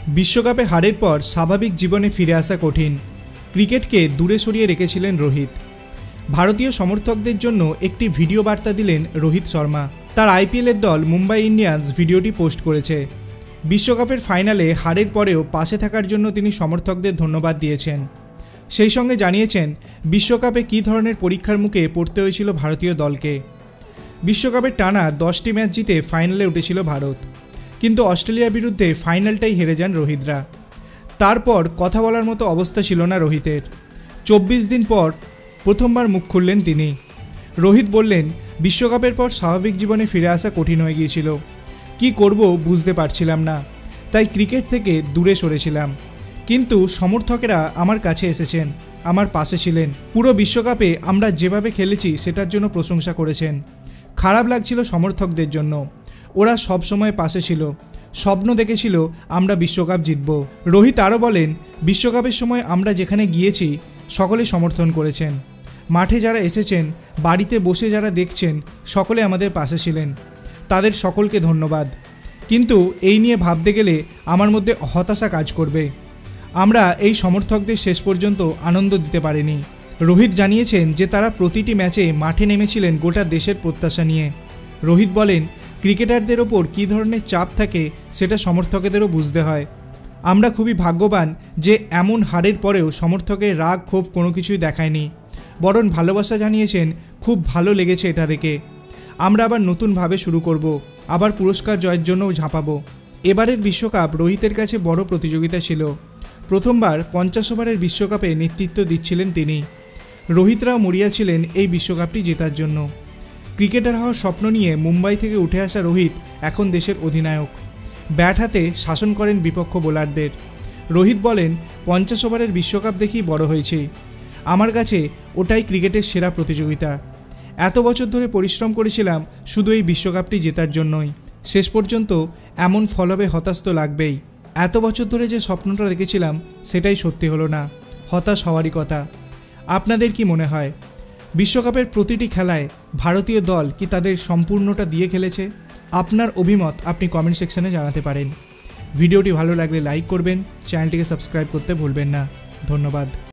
বিশ্বকাপে হারের পর স্বাভাবিক জীবনে ফিরে আসা কঠিন। ক্রিকেটকে দূরে সরিয়ে রেখেছিলেন রোহিত। ভারতীয় সমর্থকদের জন্য একটি ভিডিও বার্তা দিলেন রোহিত শর্মা। তার আইপিএলের দল মুম্বাই ইন্ডিয়ান্স ভিডিওটি পোস্ট করেছে। বিশ্বকাপের ফাইনালে হারের পরেও পাশে থাকার জন্য তিনি সমর্থকদের ধন্যবাদ দিয়েছেন। সেই সঙ্গে জানিয়েছেন বিশ্বকাপে কী ধরনের পরীক্ষার মুখে পড়তে হয়েছিল ভারতীয় দলকে। বিশ্বকাপের টানা 10টি ম্যাচ জিতে ফাইনালে উঠেছিল ভারত, কিন্তু অস্ট্রেলিয়ার বিরুদ্ধে ফাইনালটাই হেরে যান রোহিতরা। তারপর কথা বলার মতো অবস্থা ছিল না রোহিতের। 24 দিন পর প্রথমবার মুখ খুললেন তিনি। রোহিত বললেন, বিশ্বকাপের পর স্বাভাবিক জীবনে ফিরে আসা কঠিন হয়ে গিয়েছিল। কি করব বুঝতে পারছিলাম না, তাই ক্রিকেট থেকে দূরে সরেছিলাম। কিন্তু সমর্থকেরা আমার কাছে এসেছেন, আমার পাশে ছিলেন। পুরো বিশ্বকাপে আমরা যেভাবে খেলেছি সেটার জন্য প্রশংসা করেছেন। খারাপ লাগছিল সমর্থকদের জন্য, ওরা সব সময় পাশে ছিল, স্বপ্ন দেখেছিল আমরা বিশ্বকাপ জিতব। রোহিত আরও বলেন, বিশ্বকাপের সময় আমরা যেখানে গিয়েছি সকলে সমর্থন করেছেন। মাঠে যারা এসেছেন, বাড়িতে বসে যারা দেখছেন, সকলে আমাদের পাশে ছিলেন। তাদের সকলকে ধন্যবাদ। কিন্তু এই নিয়ে ভাবতে গেলে আমার মধ্যে হতাশা কাজ করবে। আমরা এই সমর্থকদের শেষ পর্যন্ত আনন্দ দিতে পারিনি। রোহিত জানিয়েছেন যে তারা প্রতিটি ম্যাচে মাঠে নেমেছিলেন গোটা দেশের প্রত্যাশা নিয়ে। রোহিত বলেন, ক্রিকেটারদের ওপর কী ধরনের চাপ থাকে সেটা সমর্থকদেরও বুঝতে হয়। আমরা খুবই ভাগ্যবান যে এমন হারের পরেও সমর্থকের রাগ ক্ষোভ কোনো কিছুই দেখায়নি, বরং ভালোবাসা জানিয়েছেন। খুব ভালো লেগেছে এটা দেখে। আমরা আবার নতুনভাবে শুরু করব, আবার পুরস্কার জয়ের জন্যও ঝাঁপাবো। এবারের বিশ্বকাপ রোহিতের কাছে বড় প্রতিযোগিতা ছিল। প্রথমবার 50 ওভারের বিশ্বকাপে নেতৃত্ব দিচ্ছিলেন তিনি। রোহিতরাও মরিয়া ছিলেন এই বিশ্বকাপটি জেতার জন্য। ক্রিকেটার হওয়ার স্বপ্ন নিয়ে মুম্বাই থেকে উঠে আসা রোহিত এখন দেশের অধিনায়ক। ব্যাট হাতে শাসন করেন বিপক্ষ বোলারদের। রোহিত বলেন, 50 ওভারের বিশ্বকাপ দেখেই বড় হয়েছি। আমার কাছে ওটাই ক্রিকেটের সেরা প্রতিযোগিতা। এত বছর ধরে পরিশ্রম করেছিলাম শুধু এই বিশ্বকাপটি জেতার জন্যই। শেষ পর্যন্ত এমন ফল হবে, হতাশ তো লাগবেই। এত বছর ধরে যে স্বপ্নটা দেখেছিলাম সেটাই সত্যি হলো না, হতাশ হওয়ারই কথা। আপনাদের কি মনে হয়, বিশ্বকাপের প্রতিটি খেলায় ভারতীয় দল কি তাদের সম্পূর্ণটা দিয়ে খেলেছে? আপনার অভিমত আপনি কমেন্ট সেকশনে জানাতে পারেন। ভিডিওটি ভালো লাগলে লাইক করবেন, চ্যানেলটিকে সাবস্ক্রাইব করতে ভুলবেন না। ধন্যবাদ।